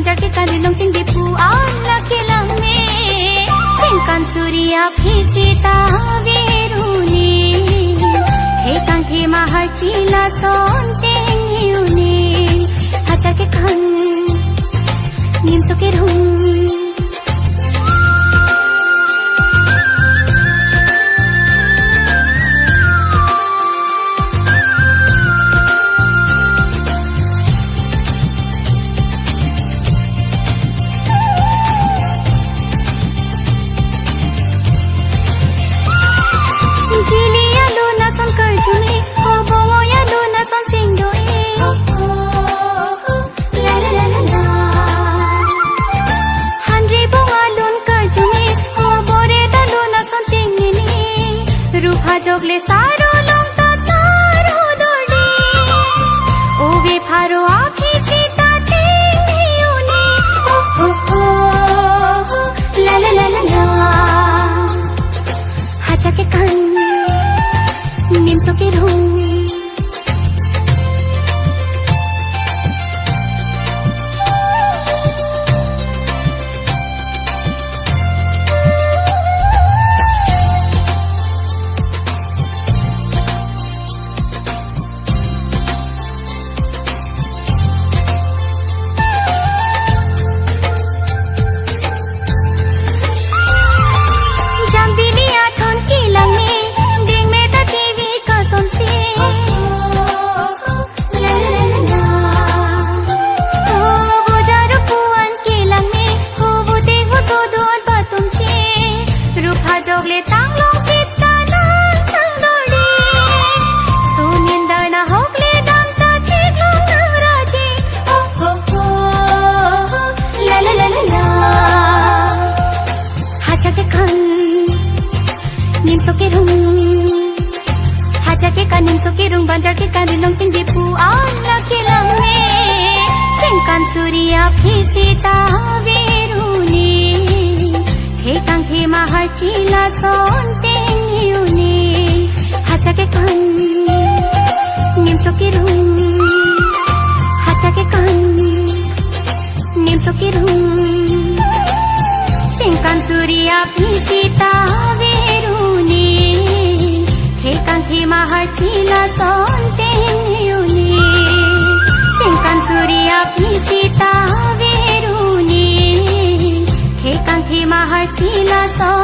banjar ke kanilong ting di puan laki lame singkan surya visita viruni he kang he mahar chila son teng hiuni hajar ke kan nim so ke rum Jogale सारो लोंता सारो दोड़ी ओवे pharaoh आँखी सीता तेंगियोनी ओ ला ला ला ला ला हाचा के कान निम्सो के room Jogale तांगलों Sita नाल तंगोड़ी सोनिंदर ना होगले दांता चीगलों नवराजी ओ ला ला ला ला ला हाचा के कान निम्सो के room हाचा के कान निम्सो के रूम banjar के कान रिलोंग ting di puan laki lame singkan surya visita viruni he kang he mahar chila son teng hiuni hacha ke kan nimso ki rum hacha ke kan nimso ki rum singkan surya visita viruni he kang he mahar chila son teng hiuni singkan surya visita viruni he kang he mahar chila son